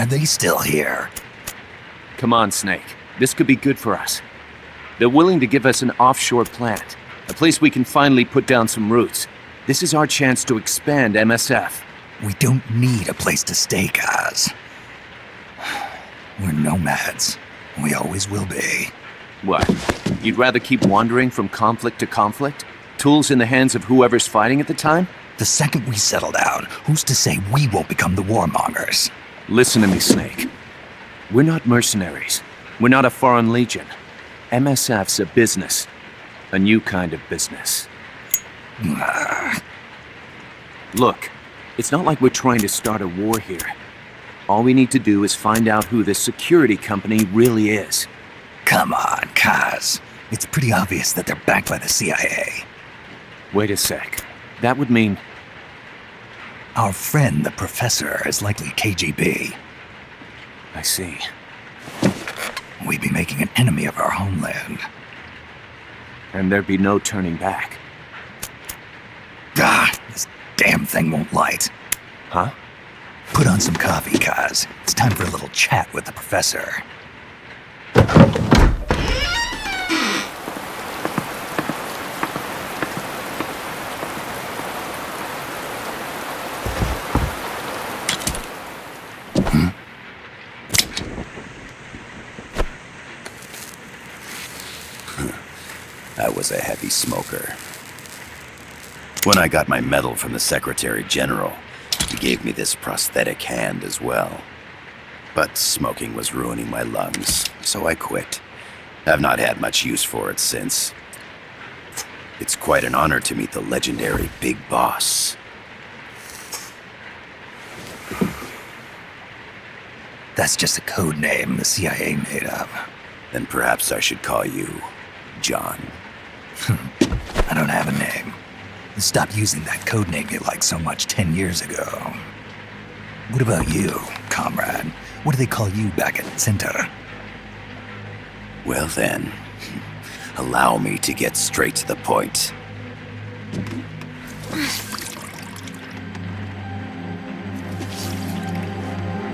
Are they still here? Come on, Snake. This could be good for us. They're willing to give us an offshore plant, a place we can finally put down some roots. This is our chance to expand MSF. We don't need a place to stay, Kaz. We're nomads. We always will be. What? You'd rather keep wandering from conflict to conflict? Tools in the hands of whoever's fighting at the time? The second we settle down, who's to say we won't become the warmongers? Listen to me, Snake. We're not mercenaries. We're not a foreign legion. MSF's a business. A new kind of business. Look, it's not like we're trying to start a war here. All we need to do is find out who this security company really is. Come on, Kaz. It's pretty obvious that they're backed by the CIA. Wait a sec. That would mean... Our friend, the Professor, is likely KGB. I see. We'd be making an enemy of our homeland. And there'd be no turning back. This damn thing won't light. Huh? Put on some coffee, Kaz. It's time for a little chat with the Professor. I was a heavy smoker. When I got my medal from the Secretary General, he gave me this prosthetic hand as well. But smoking was ruining my lungs, so I quit. I've not had much use for it since. It's quite an honor to meet the legendary Big Boss. That's just a code name the CIA made up. Then perhaps I should call you John. I don't have a name. You stopped using that code name you liked so much 10 years ago. What about you, comrade? What do they call you back at Center? Well then, allow me to get straight to the point.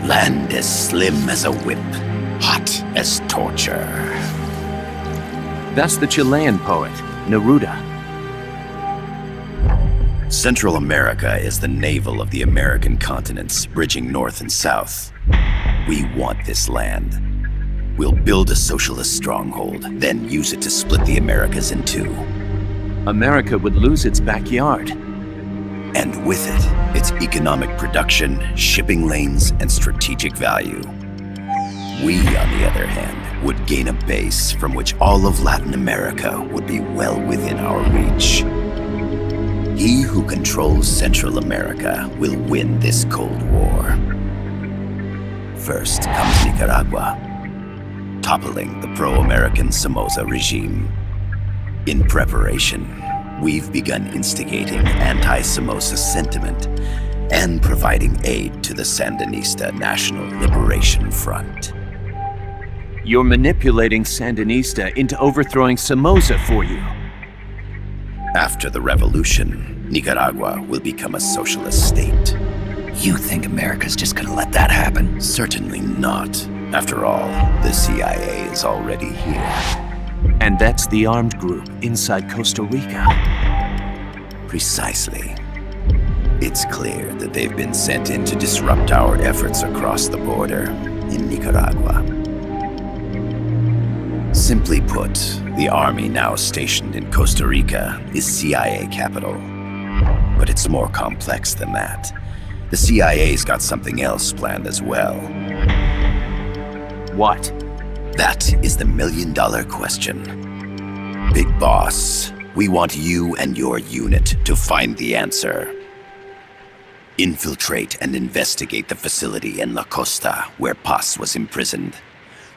Land as slim as a whip, hot as torture. That's the Chilean poet, Neruda. Central America is the navel of the American continents, bridging north and south. We want this land. We'll build a socialist stronghold, then use it to split the Americas in two. America would lose its backyard. And with it, its economic production, shipping lanes, and strategic value. We, on the other hand, would gain a base from which all of Latin America would be well within our reach. He who controls Central America will win this Cold War. First comes Nicaragua, toppling the pro-American Somoza regime. In preparation, we've begun instigating anti-Somoza sentiment and providing aid to the Sandinista National Liberation Front. You're manipulating Sandinista into overthrowing Somoza for you. After the revolution, Nicaragua will become a socialist state. You think America's just gonna let that happen? Certainly not. After all, the CIA is already here. And that's the armed group inside Costa Rica. Precisely. It's clear that they've been sent in to disrupt our efforts across the border in Nicaragua. Simply put, the army now stationed in Costa Rica is CIA capital. But it's more complex than that. The CIA's got something else planned as well. What? That is the million-dollar question. Big Boss, we want you and your unit to find the answer. Infiltrate and investigate the facility in La Costa where Paz was imprisoned.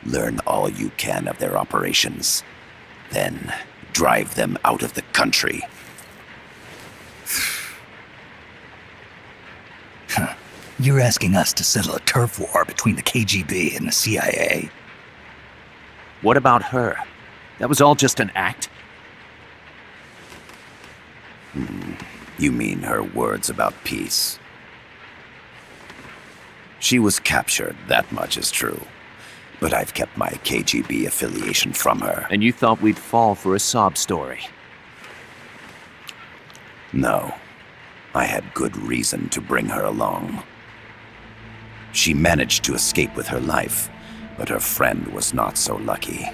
Learn all you can of their operations. Then, drive them out of the country. You're asking us to settle a turf war between the KGB and the CIA? What about her? That was all just an act? You mean her words about peace? She was captured, that much is true. But I've kept my KGB affiliation from her. And you thought we'd fall for a sob story. No. I had good reason to bring her along. She managed to escape with her life, but her friend was not so lucky.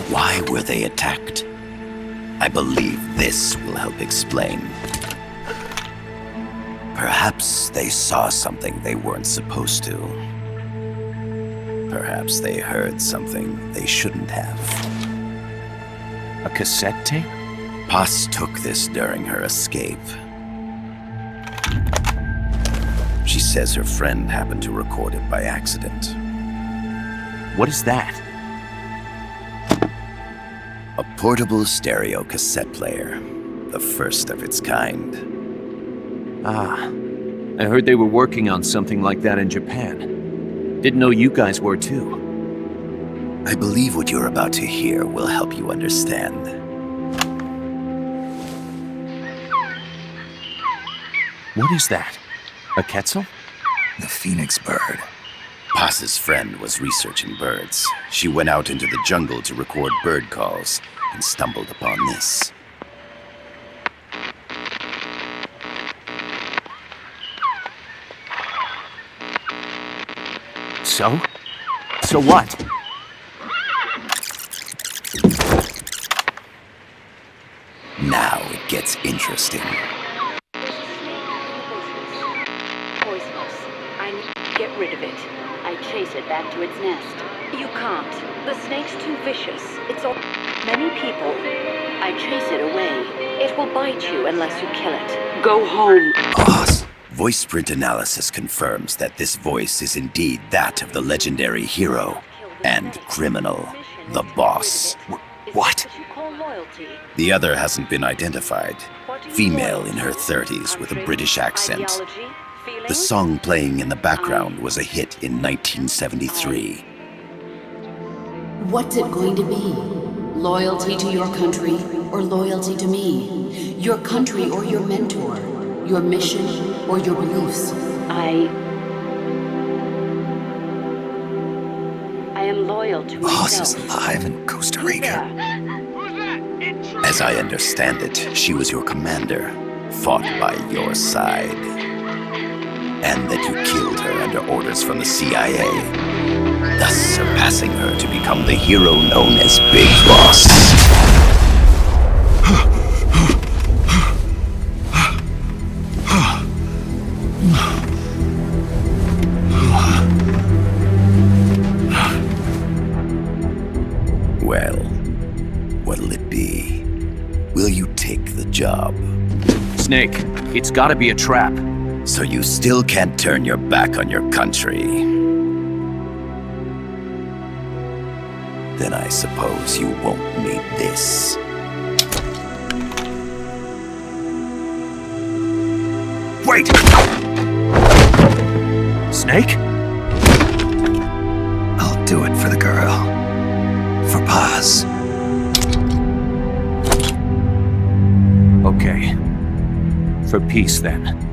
Why were they attacked? I believe this will help explain. Perhaps they saw something they weren't supposed to. Perhaps they heard something they shouldn't have. A cassette tape? Paz took this during her escape. She says her friend happened to record it by accident. What is that? A portable stereo cassette player. The first of its kind. Ah, I heard they were working on something like that in Japan. Didn't know you guys were too. I believe what you're about to hear will help you understand. What is that? A Quetzal? The phoenix bird. Paz's friend was researching birds. She went out into the jungle to record bird calls and stumbled upon this. So? So what? Now it gets interesting. Poisonous. I need to get rid of it. I chase it back to its nest. You can't. The snake's too vicious. It's all many people. I chase it away. It will bite you unless you kill it. Go home. Paz. Voice print analysis confirms that this voice is indeed that of the legendary hero and criminal, the boss. What? The other hasn't been identified. Female in her 30s with a British accent. The song playing in the background was a hit in 1973. What's it going to be? Loyalty to your country or loyalty to me? Your country or your mentor? Your mission or your beliefs? I am loyal to Paz myself. is alive in Costa Rica. As I understand it, she was your commander, fought by your side. And that you killed her under orders from the CIA, thus surpassing her to become the hero known as Big Boss. Well, what'll it be? Will you take the job? Snake, it's gotta be a trap. So you still can't turn your back on your country? Then I suppose you won't need this. Wait! Snake? I'll do it for the girl. For Paz. Okay. For peace, then.